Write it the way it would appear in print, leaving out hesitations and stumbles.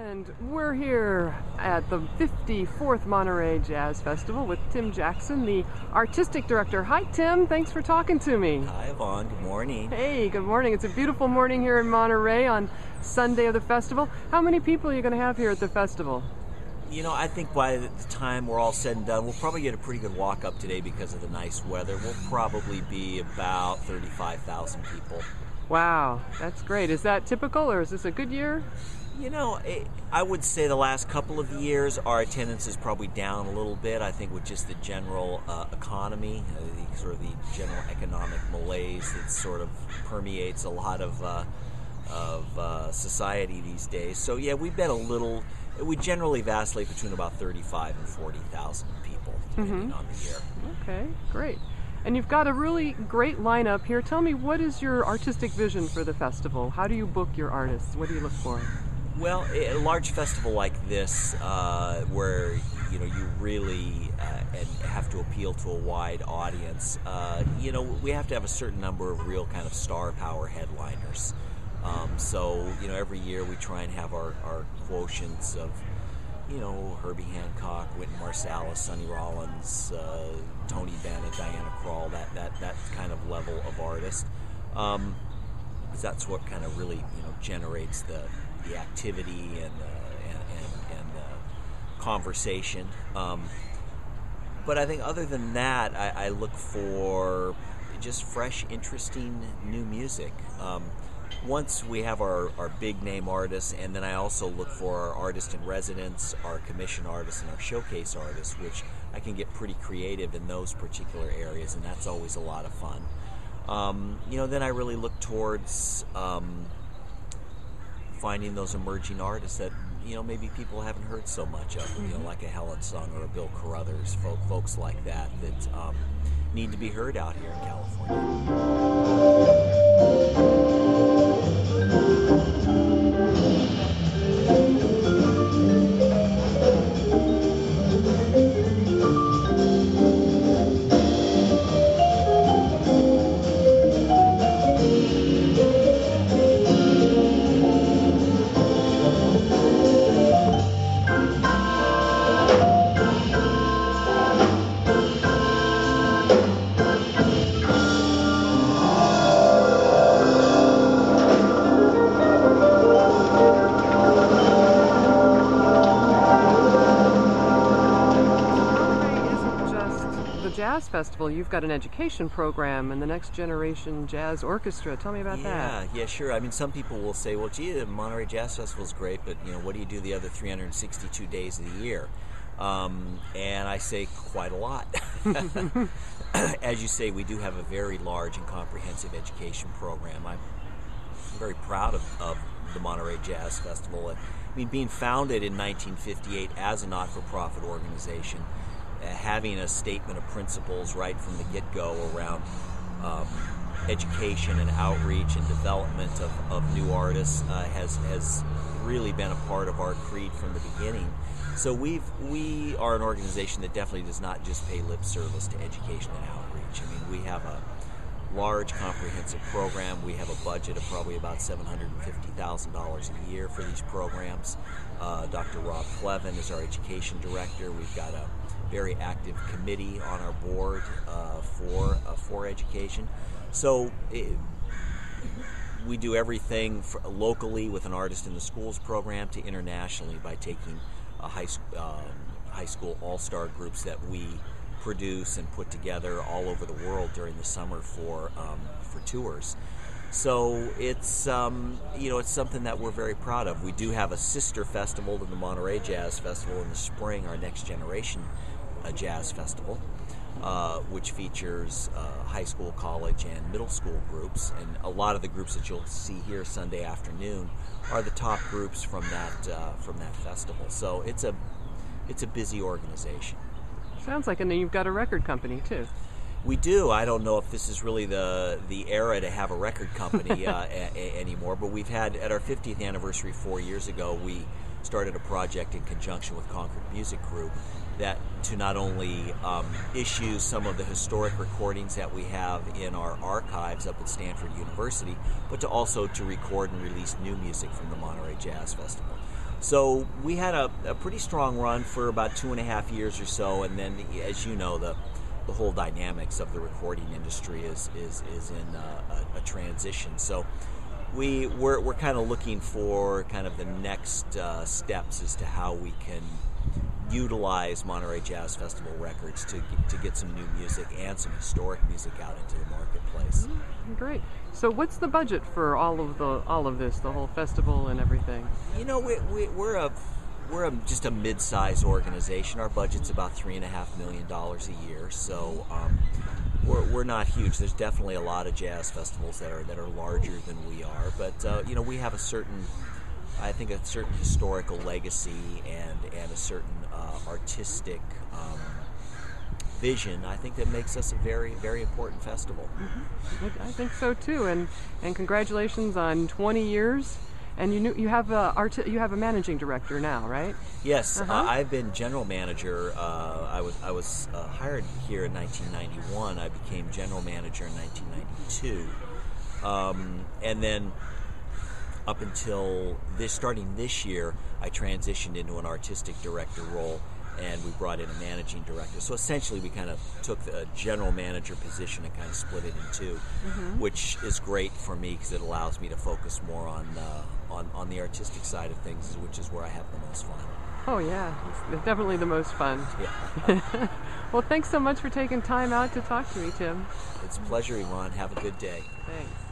And we're here at the 54th Monterey Jazz Festival with Tim Jackson, the artistic director. Hi, Tim. Thanks for talking to me. Hi, Yvonne. Good morning. Hey, good morning. It's a beautiful morning here in Monterey on Sunday of the festival. How many people are you going to have here at the festival? You know, I think by the time we're all said and done, we'll probably get a pretty good walk-up today because of the nice weather. We'll probably be about 35,000 people. Wow, that's great. Is that typical, or is this a good year? You know, I would say the last couple of years, our attendance is probably down a little bit. I think with just the general economy, sort of the general economic malaise that sort of permeates a lot of society these days. So yeah, we've been a little. We generally vacillate between about 35 and 40,000 people, depending on the year. Okay, great. And you've got a really great lineup here. Tell me, what is your artistic vision for the festival? How do you book your artists? What do you look for? Well, a large festival like this, where you really have to appeal to a wide audience, we have to have a certain number of real kind of star power headliners. So every year we try and have our quotients of Herbie Hancock, Wynton Marsalis, Sonny Rollins, Tony Bennett, Diana Krall, that kind of level of artist. Because that's what kind of really generates the activity and conversation. But I think other than that, I look for just fresh, interesting new music. Once we have our big name artists, and then I also look for our artist in residence, our commission artists, and our showcase artists, which I can get pretty creative in those particular areas, and that's always a lot of fun. Then I really look towards finding those emerging artists that maybe people haven't heard so much of, like a Helen Sung or a Bill Carruthers, folks like that need to be heard out here in California. Jazz Festival, you've got an education program and the Next Generation Jazz Orchestra. Tell me about that. Yeah, sure. I mean, some people will say, well, gee, the Monterey Jazz Festival is great, but what do you do the other 362 days of the year? And I say quite a lot. As you say, we do have a very large and comprehensive education program. I'm very proud of the Monterey Jazz Festival. I mean, being founded in 1958 as a not-for-profit organization, having a statement of principles right from the get-go around education and outreach and development of new artists has really been a part of our creed from the beginning. So we are an organization that definitely does not just pay lip service to education and outreach. I mean, we have a large comprehensive program. We have a budget of probably about $750,000 a year for these programs. Dr. Rob Clevin is our education director. We've got a very active committee on our board for education. So we do everything locally with an Artist in the Schools program to internationally by taking high school all-star groups that we produce and put together all over the world during the summer for tours. So it's it's something that we're very proud of. We do have a sister festival to the Monterey Jazz Festival in the spring, our Next Generation Jazz Festival, which features high school, college, and middle school groups. And a lot of the groups that you'll see here Sunday afternoon are the top groups from that festival. So it's a busy organization. Sounds like, and then you've got a record company too. We do. I don't know if this is really the era to have a record company anymore, but we've had, at our 50th anniversary 4 years ago, we started a project in conjunction with Concord Music Group that to not only issue some of the historic recordings that we have in our archives up at Stanford University, but to also to record and release new music from the Monterey Jazz Festival. So we had a pretty strong run for about 2.5 years or so, and then, as you know, the whole dynamics of the recording industry is in a transition. So we're kind of looking for kind of the next steps as to how we can utilize Monterey Jazz Festival records to get some new music and some historic music out into the marketplace. Great. So what's the budget for all of this, the whole festival and everything? You know, we're just a mid-sized organization. Our budget's about $3.5 million a year, so we're not huge. There's definitely a lot of jazz festivals that are larger than we are, but you know, we have a certain historical legacy and a certain artistic vision. I think that makes us a very, very important festival. Mm-hmm. I think so too, and congratulations on 20 years. And you have a managing director now, right? Yes, I've been general manager. I was hired here in 1991. I became general manager in 1992, and then up until starting this year, I transitioned into an artistic director role, and we brought in a managing director. So essentially, we kind of took the general manager position and kind of split it in two, which is great for me because it allows me to focus more on the artistic side of things, which is where I have the most fun. Oh yeah, it's definitely the most fun. Yeah. Well, thanks so much for taking time out to talk to me, Tim. It's a pleasure, Yvonne. Have a good day. Thanks.